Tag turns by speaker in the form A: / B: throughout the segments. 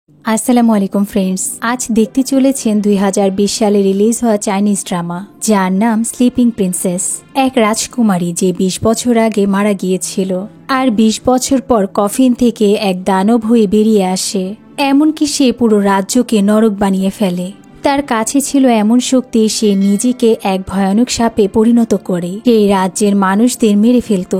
A: আসসালামু আলাইকুম ফ্রেন্ডস, আজ দেখতে চলেছেন 2020 সালে রিলিজ হওয়া চাইনিজ ড্রামা যার নাম স্লিপিং প্রিন্সেস। এক রাজকুমারী যে 20 বছর আগে মারা গিয়েছিল আর 20 বছর পর কফিন থেকে এক দানব হয়ে বেরিয়ে আসে। এমনকি সে পুরো রাজ্যকে নরক বানিয়ে ফেলে। তার কাছে ছিল এমন শক্তি, সে নিজেকে এক ভয়ানক সাপে পরিণত করে সেই রাজ্যের মানুষদের মেরে ফেলত।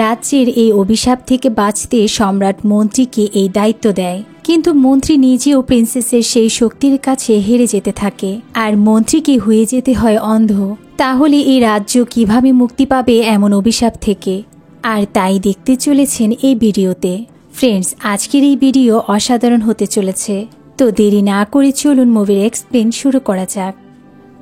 A: রাজ্যের এই অভিশাপ থেকে বাঁচতে সম্রাট মন্ত্রীকে এই দায়িত্ব দেয়, কিন্তু মন্ত্রী নিজেও প্রিন্সেসের সেই শক্তির কাছে হেরে যেতে থাকে আর মন্ত্রীকে হয়ে যেতে হয় অন্ধ। তাহলে এই রাজ্য কিভাবে মুক্তি পাবে এমন অভিশাপ থেকে? আর তাই দেখতে চলেছেন এই ভিডিওতে। ফ্রেন্ডস, আজকের এই ভিডিও অসাধারণ হতে চলেছে, তো দেরি না করে চলুন মুভির এক্সপ্লেন শুরু করা যাক।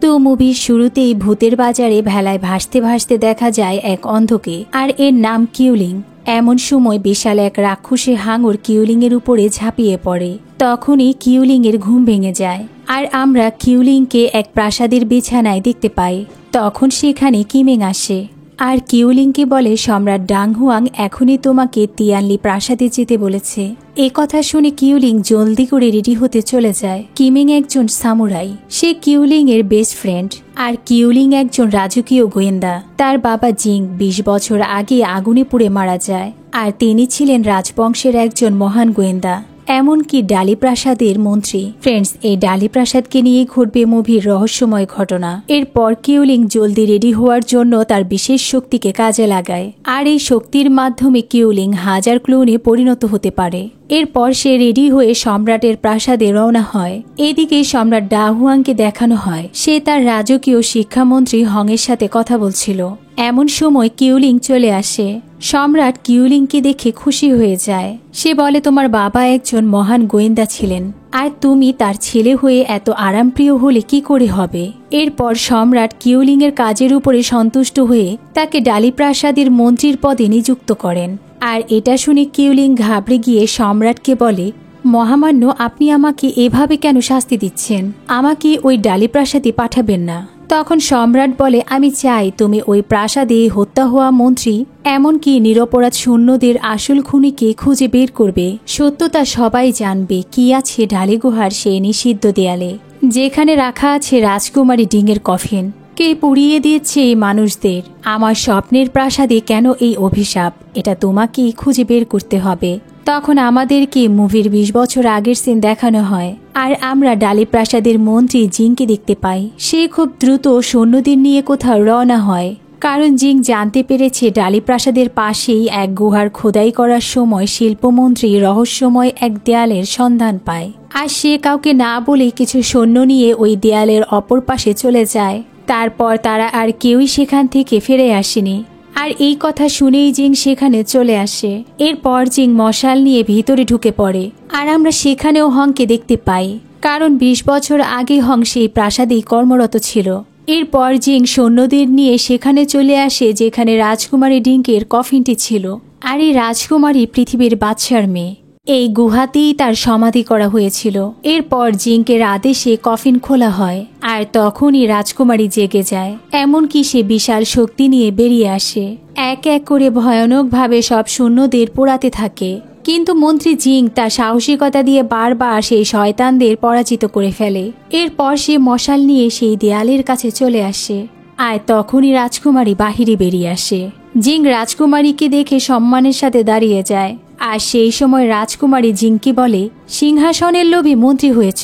A: তো মুভির শুরুতেই ভূতের বাজারে ভেলায় ভাসতে ভাসতে দেখা যায় এক অন্ধকে, আর এর নাম কিউলিং। এমন সময় বিশাল এক রাক্ষসে হাঙর কিউলিং এর উপরে ঝাঁপিয়ে পড়ে। তখনই কিউলিং এর ঘুম ভেঙে যায় আর আমরা কিউলিংকে এক প্রাসাদের বিছানায় দেখতে পাই। তখন সেখানে কিমেং আসে আর কিউলিংকে বলে সম্রাট ডাংহুয়াং এখনই তোমাকে তিয়ানলি প্রাসাদে যেতে বলেছে। এ কথা শুনে কিউলিং জলদি করে রেডি হতে চলে যায়। কিমেং একজন সামুরাই, সে কিউলিং এর বেস্ট ফ্রেন্ড আর কিউলিং একজন রাজকীয় গোয়েন্দা। তার বাবা জিং 20 বছর আগে আগুনে পুড়ে মারা যায় আর তিনি ছিলেন রাজবংশের একজন মহান গোয়েন্দা, এমনকি ডালি প্রাসাদের মন্ত্রী। ফ্রেন্ডস, এই ডালি প্রাসাদকে নিয়ে ঘটবে মুভির রহস্যময় ঘটনা। এরপর কিউলিং জলদি রেডি হওয়ার জন্য তার বিশেষ শক্তিকে কাজে লাগায় আর এই শক্তির মাধ্যমে কিউলিং 1000 ক্লোনে পরিণত হতে পারে। এরপর সে রেডি হয়ে সম্রাটের প্রাসাদে রওনা হয়। এদিকে সম্রাট ডাহুয়াংকে দেখানো হয় সে তার রাজকীয় শিক্ষামন্ত্রী হংয়ের সাথে কথা বলছিল। এমন সময় কিউলিং চলে আসে। সম্রাট কিউলিংকে দেখে খুশি হয়ে যায়। সে বলে, তোমার বাবা একজন মহান গোয়েন্দা ছিলেন আর তুমি তার ছেলে হয়ে এত আরামপ্রিয় হলে কি করে হবে? এরপর সম্রাট কিউলিং এর কাজের উপরে সন্তুষ্ট হয়ে তাকে ডালি প্রাসাদের মন্ত্রীর পদে নিযুক্ত করেন। আর এটা শুনে কিউলিং ঘাবড়ে গিয়ে সম্রাটকে বলে, মহামান্য, আপনি আমাকে এভাবে কেন শাস্তি দিচ্ছেন? আমাকে ওই ডালি প্রাসাদে পাঠাবেন না। তখন সম্রাট বলে, আমি চাই তুমি ওই প্রাসাদে হত্যা হওয়া মন্ত্রী এমনকি নিরপরাধ সৈন্যদের আসল খুনিকে খুঁজে বের করবে। সত্যতা সবাই জানবে কি আছে ঢালি গুহার সেই নিষিদ্ধ দেয়ালে, যেখানে রাখা আছে রাজকুমারী ডিঙের কফিন। কে পুড়িয়ে দিয়েছে এই মানুষদের? আমার স্বপ্নের প্রাসাদে কেন এই অভিশাপ? এটা তোমাকেই খুঁজে বের করতে হবে। তখন আমাদেরকে মুভির 20 বছর আগের সিন দেখানো হয় আর আমরা ডালি প্রাসাদের মন্ত্রী জিংকে দেখতে পাই। সে খুব দ্রুত সৈন্যদের নিয়ে কোথাও রওনা হয়, কারণ জিং জানতে পেরেছে ডালি প্রাসাদের পাশেই এক গুহার খোদাই করার সময় শিল্পমন্ত্রী রহস্যময় এক দেয়ালের সন্ধান পায়। আর সে কাউকে না বলে কিছু সৈন্য নিয়ে ওই দেয়ালের অপর পাশে চলে যায়। তারপর তারা আর কেউই সেখান থেকে ফিরে আসেনি। আর এই কথা শুনেই জিং সেখানে চলে আসে। এরপর জিং মশাল নিয়ে ভিতরে ঢুকে পড়ে আর আমরা সেখানেও হংকে দেখতে পাই, কারণ 20 বছর আগে হং সেই প্রাসাদেই কর্মরত ছিল। এরপর জিং সৈন্যদের নিয়ে সেখানে চলে আসে যেখানে রাজকুমারী ডিঙ্কের কফিনটি ছিল। আর এই রাজকুমারী পৃথিবীর বাদশার মেয়ে। এই গুহাতেই তার সমাধি করা হয়েছিল। এরপর জিঙ্কের আদেশে কফিন খোলা হয় আর তখনই রাজকুমারী জেগে যায়। এমনকি সে বিশাল শক্তি নিয়ে বেরিয়ে আসে, এক এক করে ভয়ানকভাবে সব সৈন্যদের পোড়াতে থাকে। কিন্তু মন্ত্রী জিং তার সাহসিকতা দিয়ে বারবার সেই শয়তানদের পরাজিত করে ফেলে। এরপর সে মশাল নিয়ে সেই দেয়ালের কাছে চলে আসে আর তখনই রাজকুমারী বাহিরে বেরিয়ে আসে। জিং রাজকুমারীকে দেখে সম্মানের সাথে দাঁড়িয়ে যায় আর সেই সময় রাজকুমারী জিংকে বলে, সিংহাসনের লোভী মন্ত্রী হয়েছ,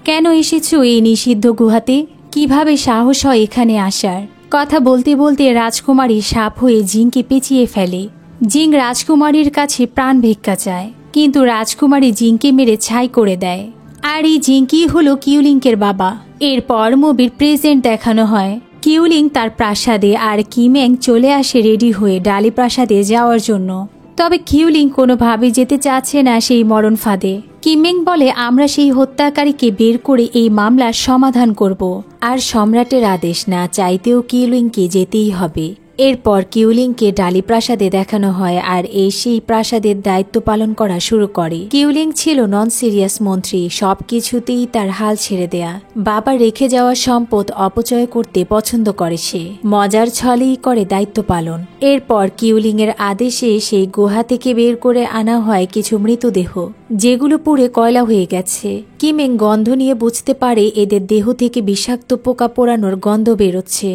A: কেন এসেছো এই নিষিদ্ধ গুহাতে? কিভাবে সাহস হয় এখানে আসার? কথা বলতে বলতে রাজকুমারী সাপ হয়ে জিংকে পেঁচিয়ে ফেলে। জিং রাজকুমারীর কাছে প্রাণ ভিক্ষা চায়, কিন্তু রাজকুমারী জিংকে মেরে ছাই করে দেয়। আর এই জিংকি হলো কিউলিংকের বাবা। এরপর মুভির প্রেজেন্ট দেখানো হয়। কিউলিং তার প্রাসাদে আর কিমেং চলে আসে রেডি হয়ে ডালি প্রাসাদে যাওয়ার জন্য। তবে কিউলিং কোনোভাবে যেতে চাচ্ছে না সেই মরণ ফাঁদে। কিমেং বলে, আমরা সেই হত্যাকারীকে বের করে এই মামলার সমাধান করব। আর সম্রাটের আদেশ না চাইতেও কিউলিংকে যেতেই হবে। এরপর কিউলিংকে ডালি প্রাসাদে দেখানো হয় আর সেই প্রাসাদের দায়িত্ব পালন করা শুরু করে। কিউলিং ছিল নন সিরিয়াস মন্ত্রী, সবকিছুতেই তার হাল ছেড়ে দেয়া। বাবা রেখে যাওয়া সম্পদ অপচয় করতে পছন্দ করে সে, মজার ছলেই করে দায়িত্ব পালন। এরপর কিউলিং এর আদেশে সেই গুহা থেকে বের করে আনা হয় কিছু মৃতদেহ, যেগুলো পুড়ে কয়লা হয়ে গেছে। কিমেং গন্ধ নিয়ে বুঝতে পারে এদের দেহ থেকে বিষাক্ত পোকা পোড়ানোর গন্ধ বেরোচ্ছে।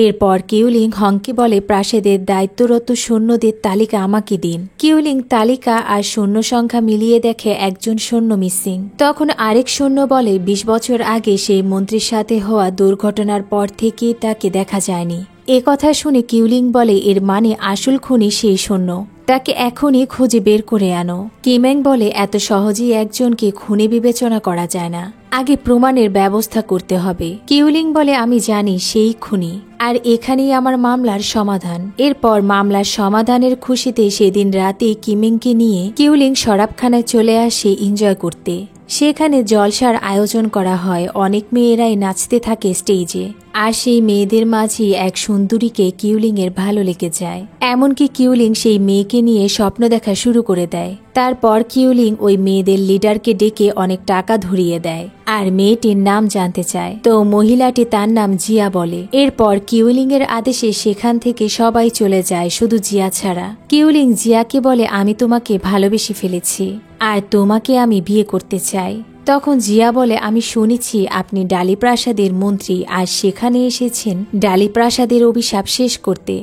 A: এরপর কিউলিং হংকে বলে প্রাসাদের দায়িত্বরত সৈন্যদের তালিকা আমাকে দিন। কিউলিং তালিকা আর সৈন্য সংখ্যা মিলিয়ে দেখে একজন সৈন্য মিসিং। তখন আরেক সৈন্য বলে ২০ বছর আগে সেই মন্ত্রীর সাথে হওয়া দুর্ঘটনার পর থেকে তাকে দেখা যায়নি। এ কথা শুনে কিউলিং বলে এর মানে আসল খুনি সেই সৈন্য, তাকে এখনই খুঁজে বের করে আনো। কিমেং বলে এত সহজেই একজনকে খুনি বিবেচনা করা যায় না, আগে প্রমাণের ব্যবস্থা করতে হবে। কিউলিং বলে আমি জানি সেই খুনি, আর এখানেই আমার মামলার সমাধান। এরপর মামলার সমাধানের খুশিতে সেদিন রাতে কিমেংকে নিয়ে কিউলিং শরাবখানায় চলে আসে এনজয় করতে। সেখানে জলসার আয়োজন করা হয়, অনেক মেয়েরাই নাচতে থাকে স্টেজে। আর সেই মেয়েদের মাঝে এক সুন্দরীকে কিউলিং এর ভালো লেগে যায়। এমনকি কিউলিং সেই মেয়েকে নিয়ে স্বপ্ন দেখা শুরু করে দেয়। তারপর কিউলিং ওই মেয়েদের লিডারকে ডেকে অনেক টাকা ধরিয়ে দেয় আর মেয়েটির নাম জানতে চায়। তো মহিলাটি তার নাম জিয়া বলে। এরপর কিউলিং এর আদেশে সেখান থেকে সবাই চলে যায়, শুধু জিয়া ছাড়া। কিউলিং জিয়াকে বলে আমি তোমাকে ভালোবেসে ফেলেছি আর তোমাকে আমি বিয়ে করতে চাই। তখন জিয়া বলে আমি শুনেছি আপনি ডালি প্রাসাদের মন্ত্রী আর সেখানে এসেছেন ডালি প্রাসাদের অভিশাপ শেষ করতে।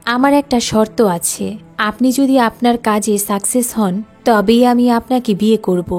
A: আমার একটা শর্ত আছে, আপনি যদি আপনার কাজে সাকসেস হন তবেই আমি আপনাকে বিয়ে করব,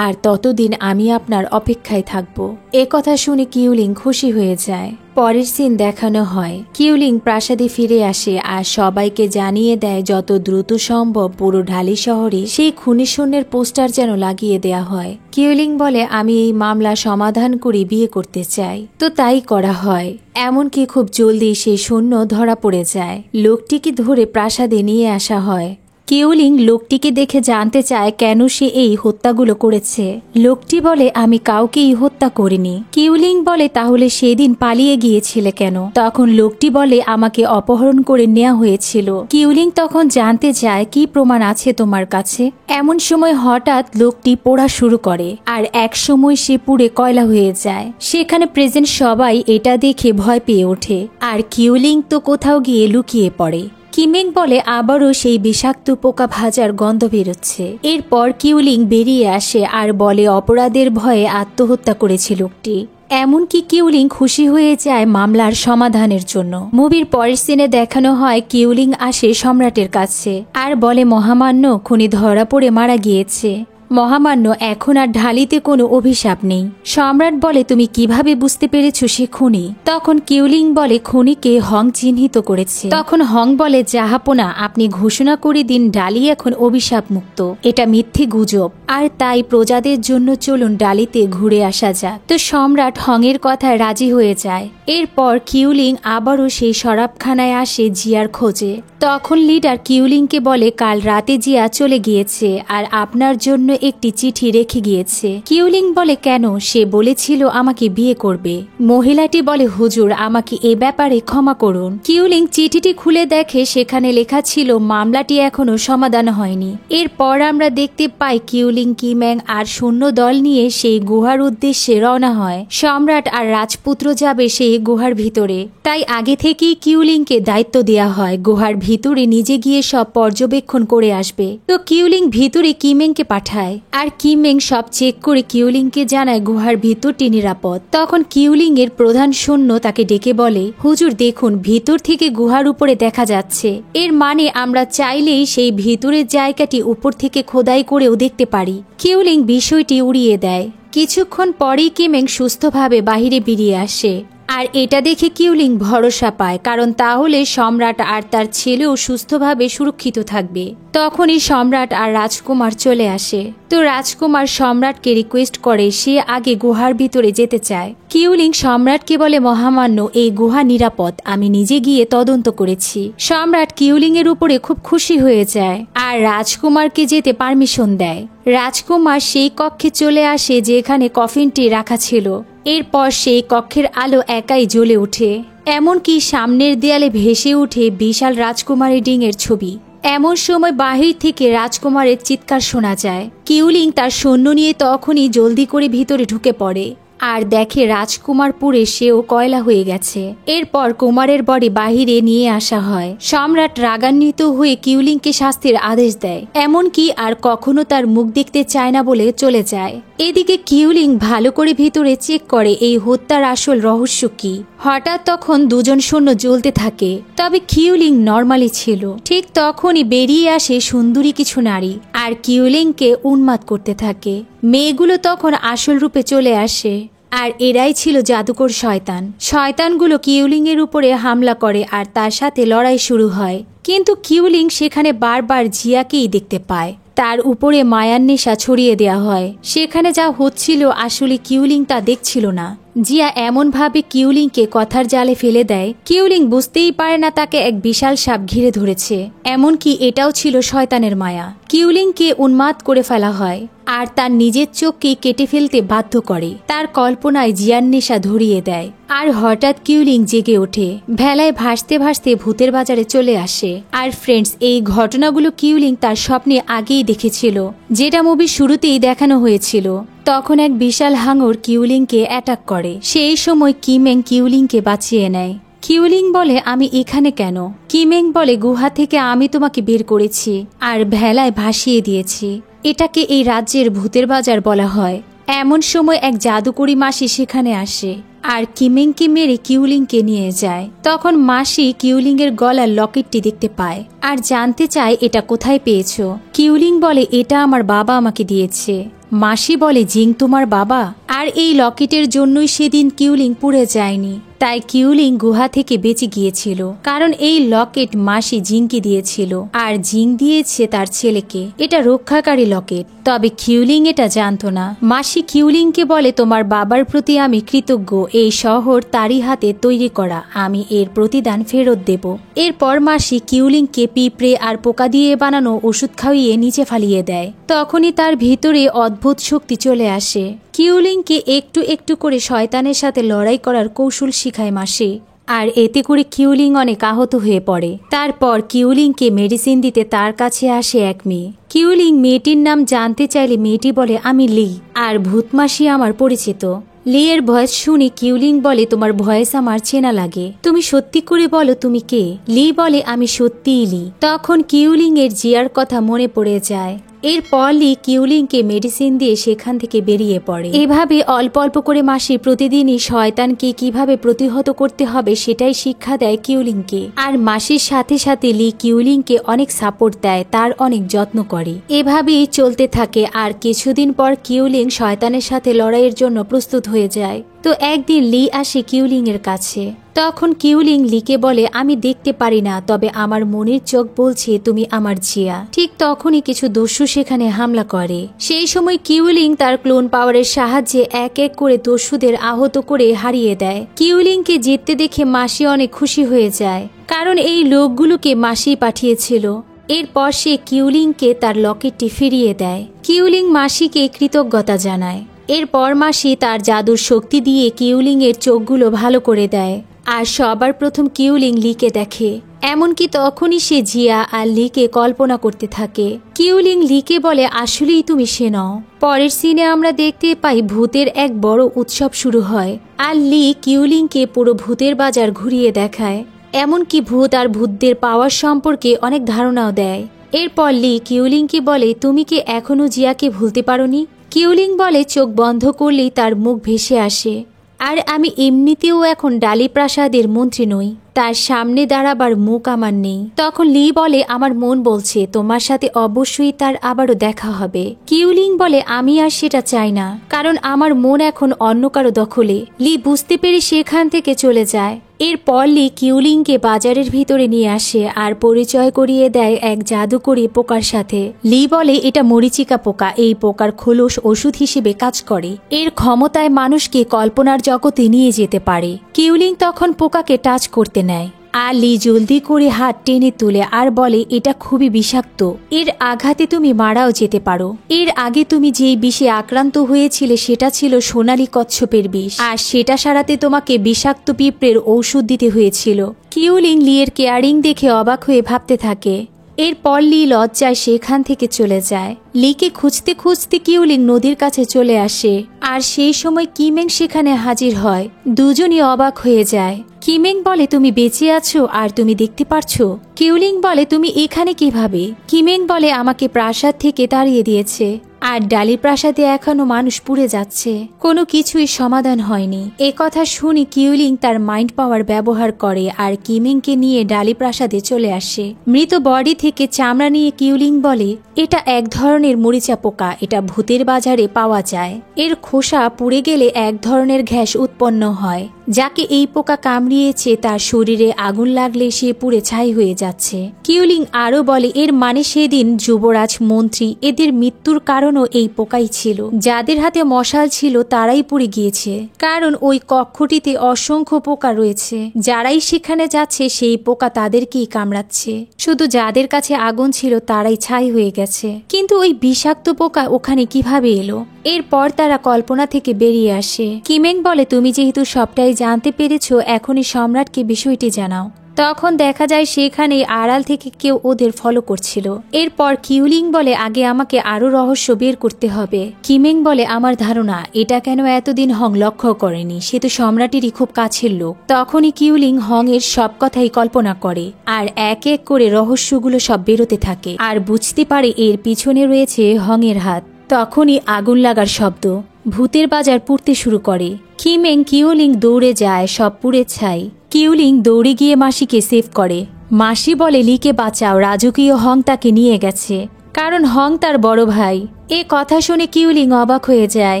A: আর ততদিন আমি আপনার অপেক্ষায় থাকব। এ কথা শুনে কিউলিং খুশি হয়ে যায়। পরের সিন দেখানো হয় কিউলিং প্রাসাদে ফিরে আসে আর সবাইকে জানিয়ে দেয় যত দ্রুত সম্ভব পুরো ঢালি শহরে সেই খুনি সৈন্যের পোস্টার যেন লাগিয়ে দেয়া হয়। কিউলিং বলে আমি এই মামলা সমাধান করে বিয়ে করতে চাই। তো তাই করা হয়। এমনকি খুব জলদি সেই সৈন্য ধরা পড়ে যায়। লোকটিকে ধরে প্রাসাদে নিয়ে আসা হয়। কিউলিং লোকটিকে দেখে জানতে চায় কেন সে এই হত্যাগুলো করেছে। লোকটি বলে আমি কাউকেই হত্যা করিনি। কিউলিং বলে তাহলে সেদিন পালিয়ে গিয়েছিলে কেন? তখন লোকটি বলে আমাকে অপহরণ করে নেওয়া হয়েছিল। কিউলিং তখন জানতে চায় কি প্রমাণ আছে তোমার কাছে? এমন সময় হঠাৎ লোকটি পোড়া শুরু করে আর এক সময় সে পুড়ে কয়লা হয়ে যায়। সেখানে প্রেজেন্ট সবাই এটা দেখে ভয় পেয়ে ওঠে আর কিউলিং তো কোথাও গিয়ে লুকিয়ে পড়ে। কিমেং বলে আবারও সেই বিষাক্ত পোকা ভাজার গন্ধ বেরোচ্ছে। এরপর কিউলিং বেরিয়ে আসে আর বলে অপরাধের ভয়ে আত্মহত্যা করেছে লোকটি। এমনকি কিউলিং খুশি হয়ে যায় মামলার সমাধানের জন্য। মুভির পরের সিনে দেখানো হয় কিউলিং আসে সম্রাটের কাছে আর বলে মহামান্য খুনি ধরা পড়ে মারা গিয়েছে। মহামান্য এখন আর ঢালিতে কোনো অভিশাপ নেই। সম্রাট বলে তুমি কিভাবে বুঝতে পেরেছো সে খুনি? তখন কিউলিং বলে খুনিকে হং চিহ্নিত করেছে। তখন হং বলে জাহাপনা আপনি ঘোষণা করে দিন ডালি এখন অভিশাপ মুক্ত। এটা মিথ্যে গুজব, আর তাই প্রজাদের জন্য চলুন ডালিতে ঘুরে আসা যাক। তো সম্রাট হংয়ের কথায় রাজি হয়ে যায়। এরপর কিউলিং আবারও সেই শরাবখানায় আসে জিয়ার খোঁজে। তখন লিডার কিউলিংকে বলে কাল রাতে জিয়া চলে গিয়েছে আর আপনার জন্য একটি চিঠি রেখে গিয়েছে। কিউলিং বলে কেন? সে বলেছিল আমাকে বিয়ে করবে। মহিলাটি বলে হুজুর আমাকে এ ব্যাপারে ক্ষমা করুন। কিউলিং চিঠিটি খুলে দেখে সেখানে লেখা ছিল মামলাটি এখনো সমাধান হয়নি। এরপর আমরা দেখতে পাই কিউলিং কিমেং আর সৈন্য দল নিয়ে সেই গুহার উদ্দেশ্যে রওনা হয়। সম্রাট আর রাজপুত্র যাবে সেই গুহার ভিতরে, তাই আগে থেকেই কিউলিংকে দায়িত্ব দেয়া হয় গুহার ভিতরে নিজে গিয়ে সব পর্যবেক্ষণ করে আসবে। তো কিউলিং ভিতরে কিমেংকে পাঠায় আর কিমেং সব চেক করে কিউলিংকে জানায় গুহার ভিতরটি নিরাপদ। তখন কিউলিং এর প্রধান সৈন্য তাকে ডেকে বলে হুজুর দেখুন ভিতর থেকে গুহার উপরে দেখা যাচ্ছে, এর মানে আমরা চাইলেই সেই ভিতরের জায়গাটি উপর থেকে খোদাই করেও দেখতে পারি। কিউলিং বিষয়টি উড়িয়ে দেয়। কিছুক্ষণ পরেই কিমেং সুস্থভাবে বাহিরে বেরিয়ে আসে আর এটা দেখে কিউলিং ভরসা পায়, কারণ তাহলে সম্রাট আর তার ছেলেও সুস্থভাবে সুরক্ষিত থাকবে। তখনই সম্রাট আর রাজকুমার চলে আসে। তো রাজকুমার সম্রাটকে রিকোয়েস্ট করে সে আগে গুহার ভিতরে যেতে চায়। কিউলিং সম্রাটকে বলে মহামান্য এই গুহা নিরাপদ, আমি নিজে গিয়ে তদন্ত করেছি। সম্রাট কিউলিং এর উপরে খুব খুশি হয়ে যায় আর রাজকুমারকে যেতে পারমিশন দেয়। রাজকুমার সেই কক্ষে চলে আসে যেখানে কফিনটি রাখা ছিল। এরপর সেই কক্ষের আলো একাই জ্বলে ওঠে। এমনকি সামনের দেয়ালে ভেসে ওঠে বিশাল রাজকুমারী ডিঙের ছবি। এমন সময় বাহির থেকে রাজকুমারের চিৎকার শোনা যায়। কিউলিং তার সৈন্য নিয়ে তখনই জলদি করে ভিতরে ঢুকে পড়ে আর দেখে রাজকুমার পুড়ে সেও কয়লা হয়ে গেছে। এরপর কুমারের বডি বাহিরে নিয়ে আসা হয়। সম্রাট রাগান্বিত হয়ে কিউলিংকে শাস্তির আদেশ দেয়, এমনকি আর কখনো তার মুখ দেখতে চায় না বলে চলে যায়। এদিকে কিউলিং ভালো করে ভিতরে চেক করে এই হত্যার আসল রহস্য কি। হঠাৎ তখন দুজন সৈন্য জ্বলতে থাকে, তবে কিউলিং নর্মালি ছিল। ঠিক তখনই বেরিয়ে আসে সুন্দরী কিছু নারী আর কিউলিংকে উন্মাদ করতে থাকে। মেয়েগুলো তখন আসল রূপে চলে আসে আর এরাই ছিল জাদুকর শয়তান। শয়তানগুলো কিউলিং এর উপরে হামলা করে আর তার সাথে লড়াই শুরু হয়। কিন্তু কিউলিং সেখানে বারবার জিয়াকেই দেখতে পায়। তার উপরে মায়ার নেশা ছড়িয়ে দেয়া হয়। সেখানে যা হচ্ছিল আসলে কিউলিং তা দেখছিল না। জিয়া এমনভাবে কিউলিংকে কথার জালে ফেলে দেয়, কিউলিং বুঝতেই পারে না তাকে এক বিশাল সাপ ঘিরে ধরেছে। এমনকি এটাও ছিল শয়তানের মায়া। কিউলিংকে উন্মাদ করে ফেলা হয় আর তার নিজের চোখকে কেটে ফেলতে বাধ্য করে। তার কল্পনায় জিয়ার নেশা ধরিয়ে দেয় আর হঠাৎ কিউলিং জেগে ওঠে। ভেলায় ভাসতে ভাসতে ভূতের বাজারে চলে আসে। আর ফ্রেন্ডস, এই ঘটনাগুলো কিউলিং তার স্বপ্নে আগেই দেখেছিল, যেটা মুভির শুরুতেই দেখানো হয়েছিল। তখন এক বিশাল হাঙর কিউলিংকে অ্যাটাক করে। সেই সময় কিমেং কিউলিংকে বাঁচিয়ে নেয়। কিউলিং বলে, আমি এখানে কেন? কিমেং বলে, গুহা থেকে আমি তোমাকে বের করেছি আর ভেলায় ভাসিয়ে দিয়েছি। এটাকে এই রাজ্যের ভূতের বাজার বলা হয়। এমন সময় এক জাদুকরি মাসি সেখানে আসে আর কিমেংকে মেরে কিউলিংকে নিয়ে যায়। তখন মাসি কিউলিং এর গলার লকেটটি দেখতে পায় আর জানতে চায় এটা কোথায় পেয়েছো। কিউলিং বলে, এটা আমার বাবা আমাকে দিয়েছে। মাসি বলে, জিং তোমার বাবা? আর এই লকেটের জন্যই সেদিন কিউলিং পুড়ে যায়নি। তাই কিউলিং গুহা থেকে বেঁচে গিয়েছিল, কারণ এই লকেট মাসি জিংকে দিয়েছিল আর জিং দিয়েছে তার ছেলেকে। এটা রক্ষাকারী লকেট। তবে কিউলিং এটা জানতো না। মাসি কিউলিংকে বলে, তোমার বাবার প্রতি আমি কৃতজ্ঞ। এই শহর তারই হাতে তৈরি করা, আমি এর প্রতিদান ফেরত দেব। এরপর মাসি কিউলিংকে পিঁপড়ে আর পোকা দিয়ে বানানো ওষুধ খাইয়ে নিচে ফালিয়ে দেয়। তখনই তার ভিতরে অদ্ভুত শক্তি চলে আসে। কিউলিংকে একটু একটু করে শয়তানের সাথে লড়াই করার কৌশল শিখায় মাসি। আর এতে করে কিউলিং অনেক আহত হয়ে পড়ে। তারপর কিউলিংকে মেডিসিন দিতে তার কাছে আসে এক মেয়ে। কিউলিং মেয়েটির নাম জানতে চাইলে মেয়েটি বলে, আমি লি, আর ভূতমাসি আমার পরিচিত। লি এর ভয়েস শুনে কিউলিং বলে, তোমার ভয়েস আমার চেনা লাগে, তুমি সত্যি করে বলো তুমি কে? লি বলে, আমি সত্যিই লি। তখন কিউলিং এর জিয়ার কথা মনে পড়ে যায়। এরপর লি কিউলিংকে মেডিসিন দিয়ে সেখান থেকে বেরিয়ে পড়ে। এভাবে অল্প অল্প করে মাসি প্রতিদিনই শয়তানকে কিভাবে প্রতিহত করতে হবে সেটাই শিক্ষা দেয় কিউলিংকে। আর মাসির সাথে সাথে লি কিউলিংকে অনেক সাপোর্ট দেয়, তার অনেক যত্ন করে। এভাবেই চলতে থাকে। আর কিছুদিন পর কিউলিং শয়তানের সাথে লড়াইয়ের জন্য প্রস্তুত হয়ে যায়। তো একদিন লি আসে কিউলিং এর কাছে। তখন কিউলিং লিকে বলে, আমি দেখতে পারি না, তবে আমার মনের চোখ বলছে তুমি আমার জিয়া। ঠিক তখনই কিছু দস্যু সেখানে হামলা করে। সেই সময় কিউলিং তার ক্লোন পাওয়ারের সাহায্যে এক এক করে দস্যুদের আহত করে হারিয়ে দেয়। কিউলিংকে জিততে দেখে মাসি অনেক খুশি হয়ে যায়, কারণ এই লোকগুলোকে মাসি পাঠিয়েছিল। এরপর সে কিউলিংকে তার লকেটটি ফিরিয়ে দেয়। কিউলিং মাসিকে কৃতজ্ঞতা জানায়। এরপর মাসি তার জাদুর শক্তি দিয়ে কিউলিং এর চোখগুলো ভালো করে দেয়। আর সবার প্রথম কিউলিং লিকে দেখে। এমনকি তখনই সে জিয়া আর লিকে কল্পনা করতে থাকে। কিউলিং লিকে বলে, আসলেই তুমি সে নও। পরের সিনে আমরা দেখতে পাই ভূতের এক বড় উৎসব শুরু হয় আর লি কিউলিংকে পুরো ভূতের বাজার ঘুরিয়ে দেখায়। এমনকি ভূত আর ভূতদের পাওয়ার সম্পর্কে অনেক ধারণাও দেয়। এরপর লি কিউলিংকে বলে, তুমি কি এখনো জিয়াকে ভুলতে পারোনি? কিউলিং বলে, চোখ বন্ধ করলেই তার মুখ ভেসে আসে। আর আমি এমনিতেও এখন ডালি প্রাসাদের মন্ত্রী নই, তার সামনে দাঁড়াবার মুখ আমার নেই। তখন লি বলে, আমার মন বলছে তোমার সাথে অবশ্যই তার আবারও দেখা হবে। কিউলিং বলে, আমি আর সেটা চাই না, কারণ আমার মন এখন অন্য কারো দখলে। লি বুঝতে পেরে সেখান থেকে চলে যায়। এরপর লি কিউলিংকে বাজারের ভিতরে নিয়ে আসে আর পরিচয় করিয়ে দেয় এক জাদুকরি পোকার সাথে। লি বলে, এটা মরিচিকা পোকা। এই পোকার খোলস ওষুধ হিসেবে কাজ করে। এর ক্ষমতায় মানুষকে কল্পনার জগতে নিয়ে যেতে পারে। কিউলিং তখন পোকাকে টাচ করতে নেয় আর লি জলদি করে হাত টেনে তুলে আর বলে এটা খুবই বিষাক্ত, এর আঘাতে তুমি মারাও যেতে পারো। এর আগে তুমি যেই বিষে আক্রান্ত হয়েছিলে সেটা ছিল সোনালী কচ্ছপের বিষ, আর সেটা সারাতে তোমাকে বিষাক্ত পিঁপড়ের ঔষধ দিতে হয়েছিল। কিউলিং লিয়ের কেয়ারিং দেখে অবাক হয়ে ভাবতে থাকে। এরপর লি লজ্জায় সেখান থেকে চলে যায়। লিকে খুঁজতে খুঁজতে কিউলিং নদীর কাছে চলে আসে, আর সেই সময় কিমেং সেখানে হাজির হয়। দুজনই অবাক হয়ে যায়। কিমেং বলে তুমি বেঁচে আছো আর তুমি দেখতে পারছো? কিউলিং বলে তুমি এখানে কিভাবে? কিমেং বলে আমাকে প্রাসাদ থেকে তাড়িয়ে দিয়েছে, আর ডালির প্রাসাদে এখনো মানুষ পুড়ে যাচ্ছে, কোনো কিছুই সমাধান হয়নি। এ কথা শুনি কিউলিং তার মাইন্ড পাওয়ার ব্যবহার করে আর কিমেংকে নিয়ে ডালি প্রাসাদে চলে আসে। মৃত বডি থেকে চামড়া নিয়ে কিউলিং বলে এটা এক ধরনের মরিচা পোকা, এটা ভূতের বাজারে পাওয়া যায়। এর খোসা পুড়ে গেলে এক ধরনের গ্যাস উৎপন্ন হয়, যাকে এই পোকা কামড়িয়েছে তার শরীরে আগুন লাগলে সে পুড়ে ছাই হয়ে যাচ্ছে। কিউলিং আরো বলে এর মানে সেদিন যুবরাজ, মন্ত্রী এদের মৃত্যুর কারণও এই পোকাই ছিল। যাদের হাতে মশাল ছিল তারাই পুড়ে গিয়েছে, কারণ ওই কক্ষটিতে অসংখ্য পোকা রয়েছে। যারাই সেখানে যাচ্ছে সেই পোকা তাদেরকেই কামড়াচ্ছে। শুধু যাদের কাছে আগুন ছিল তারাই ছাই হয়ে গেছে। কিন্তু ওই বিষাক্ত পোকা ওখানে কিভাবে এলো? এরপর তারা কল্পনা থেকে বেরিয়ে আসে। কিমেং বলে তুমি যেহেতু সবটাই জানতে পেরেছো, এখনই সম্রাটকে বিষয়টি জানাও। তখন দেখা যায় সেখানে আড়াল থেকে কেউ ওদের ফলো করছিল। এরপর কিউলিং বলে আগে আমাকে আরো রহস্য বের করতে হবে। কিমেং বলে আমার ধারণা এটা কেন এতদিন হং লক্ষ্য করেনি, সে তো সম্রাটেরই খুব কাছের লোক। তখনই কিউলিং হং এর সব কথাই কল্পনা করে, আর এক এক করে রহস্যগুলো সব বেরোতে থাকে, আর বুঝতে পারে এর পিছনে রয়েছে হং এর হাত। তখনই আগুন লাগার শব্দ, ভূতের বাজার পুড়তে শুরু করে। কিমেং কিউলিং দৌড়ে যায়, সব পুড়ে ছাই। কিউলিং দৌড়ে গিয়ে মাসিকে সেভ করে। মাসি বলে লিকে বাঁচাও, রাজকীয় হং তাকে নিয়ে গেছে, কারণ হং তার বড় ভাই। এ কথা শুনে কিউলিং অবাক হয়ে যায়।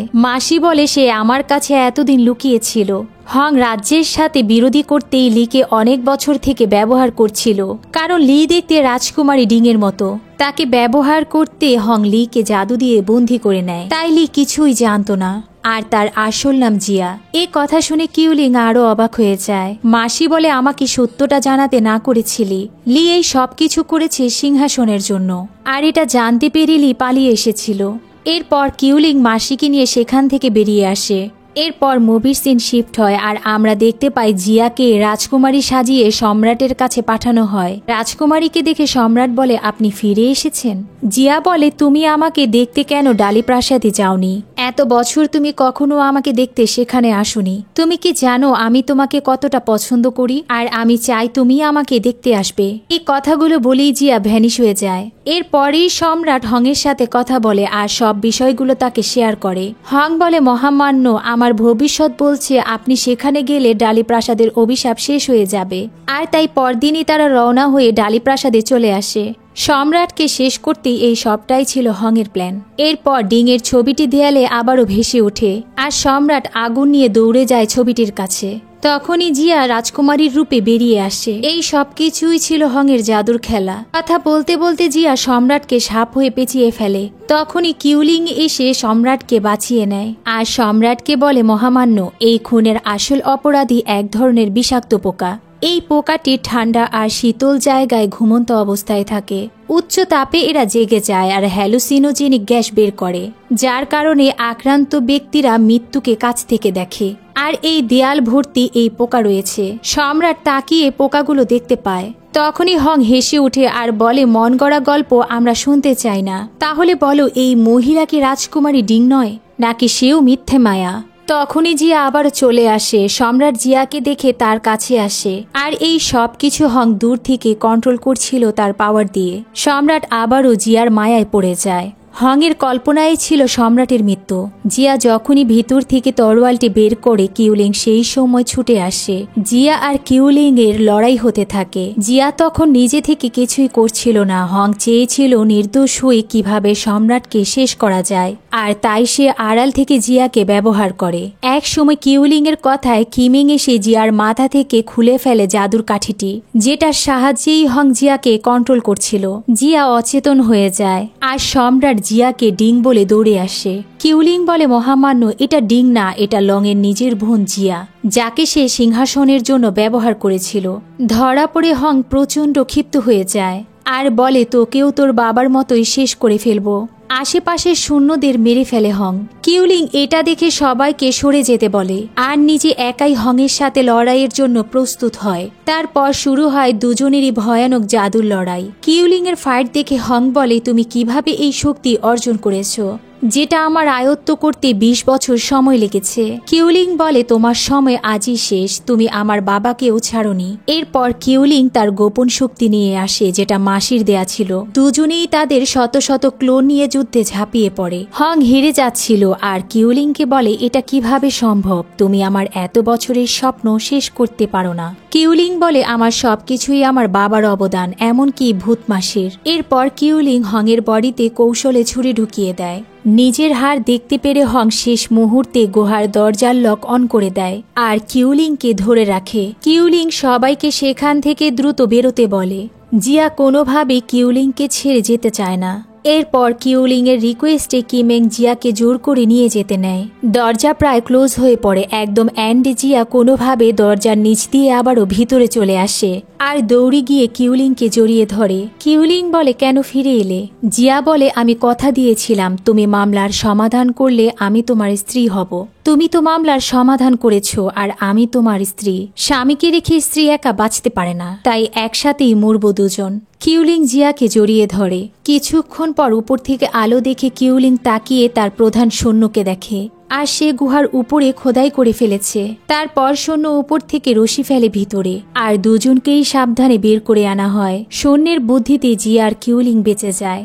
A: মাসি বলে সে আমার কাছে এতদিন লুকিয়েছিল। হং রাজ্যের সাথে বিরোধী করতেই লিকে অনেক বছর থেকে ব্যবহার করছিল, কারণ লি দেখতে রাজকুমারী ডিঙের মতো। তাকে ব্যবহার করতে হং লিকে জাদু দিয়ে বন্দী করে নেয়, তাই লি কিছুই জানতো না, আর তার আসল নাম জিয়া। এ কথা শুনে কিউলিং আরো অবাক হয়ে যায়। মাসি বলে আমাকে সত্যটা জানাতে না করেছিলি? লি এই সবকিছু করেছে সিংহাসনের জন্য, আর এটা জানতে পেরে লি পালিয়ে এসেছিল। এরপর কিউলিং মাসিকে নিয়ে সেখান থেকে বেরিয়ে আসে। এরপর মুভির সিন শিফট হয়, আর আমরা দেখতে পাই জিয়াকে রাজকুমারী সাজিয়ে সম্রাটের কাছে পাঠানো হয়। রাজকুমারীকে দেখে সম্রাট বলে আপনি ফিরে এসেছেন। জিয়া বলে তুমি আমাকে দেখতে কেন ডালি প্রাসাদে যাওনি? এত বছর তুমি কখনো আমাকে দেখতে সেখানে আসোনি। তুমি কি জানো আমি তোমাকে কতটা পছন্দ করি, আর আমি চাই তুমি আমাকে দেখতে আসবে। এই কথাগুলো বলেই জিয়া ভ্যানিশ হয়ে যায়। এরপরেই সম্রাট হংয়ের সাথে কথা বলে আর সব বিষয়গুলো তাকে শেয়ার করে। হং বলে মহামান্য, আমার ভবিষ্যৎ বলছে আপনি সেখানে গেলে ডালি প্রাসাদের অভিশাপ শেষ হয়ে যাবে। আর তাই পরদিনই তারা রওনা হয়ে ডালি প্রাসাদে চলে আসে। সম্রাটকে শেষ করতেই এই সবটাই ছিল হংয়ের প্ল্যান। এরপর ডিঙের ছবিটি দেয়ালে আবারও ভেসে ওঠে, আর সম্রাট আগুন নিয়ে দৌড়ে যায় ছবিটির কাছে। তখনই জিয়া রাজকুমারীর রূপে বেরিয়ে আসে। এই সবকিছুই ছিল হংয়ের জাদুর খেলা। কথা বলতে বলতে জিয়া সম্রাটকে সাপ হয়ে পেঁচিয়ে ফেলে। তখনই কিউলিং এসে সম্রাটকে বাঁচিয়ে নেয়, আর সম্রাটকে বলে মহামান্য, এই খুনের আসল অপরাধী এক ধরনের বিষাক্ত পোকা। এই পোকাটি ঠান্ডা আর শীতল জায়গায় ঘুমন্ত অবস্থায় থাকে। উচ্চ তাপে এরা জেগে যায় আর হ্যালুসিনোজেনিক গ্যাস বের করে, যার কারণে আক্রান্ত ব্যক্তিরা মৃত্যুকে কাছ থেকে দেখে। আর এই দেয়াল ভর্তি এই পোকা রয়েছে। সম্রাট তাকিয়ে পোকাগুলো দেখতে পায়। তখনই হং হেসে উঠে আর বলে মন গড়া গল্প আমরা শুনতে চাই না। তাহলে বলো এই মহিলা কি রাজকুমারী ডিং নয়, নাকি সেও মিথ্যে মায়া? তখনই জিয়া আবার চলে আসে। সম্রাট জিয়াকে দেখে তার কাছে আসে, আর এই সব কিছু হং দূর থেকে কন্ট্রোল করছিল তার পাওয়ার দিয়ে। সম্রাট আবারও জিয়ার মায়ায় পড়ে যায়। হংয়ের কল্পনায় ছিল সম্রাটের মৃত্যু। জিয়া যখনই ভিতর থেকে তরোয়ালটি বের করে কিউলিং সেই সময় ছুটে আসে। জিয়া আর কিউলিং এর লড়াই হতে থাকে। জিয়া তখন নিজে থেকে কিছুই করছিল না। হং চেয়েছিল নির্দোষ হয়ে কিভাবে সম্রাটকে শেষ করা যায়, আর তাই সে আড়াল থেকে জিয়াকে ব্যবহার করে। এক সময় কিউলিং এর কথায় কিমিং এসে জিয়ার মাথা থেকে খুলে ফেলে জাদুর কাঠিটি, যেটার সাহায্যেই হং জিয়াকে কন্ট্রোল করছিল। জিয়া অচেতন হয়ে যায়, আর সম্রাট জিয়াকে ডিং বলে দৌড়ে আসে। কিউলিং বলে মহামান্য এটা ডিং না, এটা লংয়ের নিজের বোন জিয়া, যাকে সে সিংহাসনের জন্য ব্যবহার করেছিল। ধরা পড়ে হং প্রচণ্ড ক্ষিপ্ত হয়ে যায় আর বলে তোকেও তোর বাবার মতোই শেষ করে ফেলবো। আশেপাশের সৈন্যদের মেরে ফেলে হং। কিউলিং এটা দেখে সবাইকে সরে যেতে বলে আর নিজে একাই হংয়ের সাথে লড়াইয়ের জন্য প্রস্তুত হয়। তারপর শুরু হয় দুজনেরই ভয়ানক জাদুর লড়াই। কিউলিং এর ফাইট দেখে হং বলে তুমি কিভাবে এই শক্তি অর্জন করেছো, যেটা আমার আয়ত্ত করতে 20 বছর সময় লেগেছে। কিউলিং বলে তোমার সময় আজই শেষ, তুমি আমার বাবাকেও ছাড়োনি। এরপর কিউলিং তার গোপন শক্তি নিয়ে আসে, যেটা মাসির দেয়া ছিল। দুজনেই তাদের শত শত ক্লোন নিয়ে যুদ্ধে ঝাঁপিয়ে পড়ে। হং হেরে যাচ্ছিল আর কিউলিংকে বলে এটা কিভাবে সম্ভব, তুমি আমার এত বছরের স্বপ্ন শেষ করতে পারো না। কিউলিং বলে আমার সবকিছুই আমার বাবার অবদান, এমনকি ভূত মাসির। এরপর কিউলিং হংয়ের বডিতে কৌশলে ছুরি ঢুকিয়ে দেয়। নিজের হার দেখতে পেরে হং শেষ মুহূর্তে গুহার দরজার লক অন করে দেয় আর কিউলিংকে ধরে রাখে। কিউলিং সবাইকে সেখান থেকে দ্রুত বেরোতে বলে। জিয়া কোনোভাবে কিউলিংকে ছেড়ে যেতে চায় না। এরপর কিউলিং এর রিকোয়েস্টে কিমেং জিয়াকে জোর করে নিয়ে যেতে নেয়। দরজা প্রায় ক্লোজ হয়ে পড়ে একদম, অ্যান্ড জিয়া কোনোভাবে দরজার নিচ দিয়ে আবারও ভিতরে চলে আসে আর দৌড়ে গিয়ে কিউলিংকে জড়িয়ে ধরে। কিউলিং বলে কেন ফিরে এলে? জিয়া বলে আমি কথা দিয়েছিলাম তুমি মামলার সমাধান করলে আমি তোমার স্ত্রী হব। তুমি তো মামলার সমাধান করেছো আর আমি তোমার স্ত্রী। স্বামীকে রেখে স্ত্রী একা বাঁচতে পারে না, তাই একসাথেই মরব দুজন। কিউলিং জিয়াকে জড়িয়ে ধরে। কিছুক্ষণ পর উপর থেকে আলো দেখে কিউলিং তাকিয়ে তার প্রধান সৈন্যকে দেখে আর সে গুহার উপরে খোদাই করে ফেলেছে। তারপর সৈন্য উপর থেকে রশি ফেলে ভিতরে আর দুজনকেই সাবধানে বের করে আনা হয়। সৈন্যের বুদ্ধিতে জিয়া আর কিউলিং বেঁচে যায়।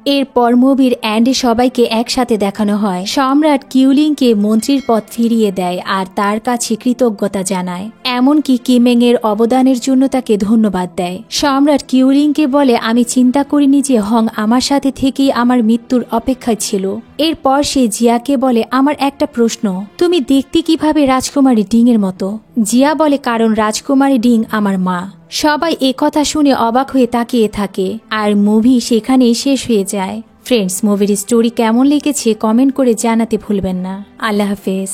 A: এরপর মুভির এন্ডে সবাইকে একসাথে দেখানো হয়। সম্রাট কিউলিংকে মন্ত্রীর পদ ফিরিয়ে দেয় আর তার কাছে কৃতজ্ঞতা জানায়, এমনকি কিমেং এর অবদানের জন্য তাকে ধন্যবাদ দেয়। সম্রাট কিউলিংকে বলে আমি চিন্তা করিনি যে হং আমার সাথে থেকেই আমার মৃত্যুর অপেক্ষায় ছিল। এরপর সে জিয়াকে বলে আমার একটা প্রশ্ন, তুমি দেখতে কিভাবে রাজকুমারী ডিং এর মতো? জিয়া বলে কারণ রাজকুমারী ডিং আমার মা। সবাই একথা শুনে অবাক হয়ে তাকিয়ে থাকে আর মুভি সেখানেই শেষ হয়ে যায়। ফ্রেন্ডস, মুভির স্টোরি কেমন লেগেছে কমেন্ট করে জানাতে ভুলবেন না। আল্লাহ হাফেজ।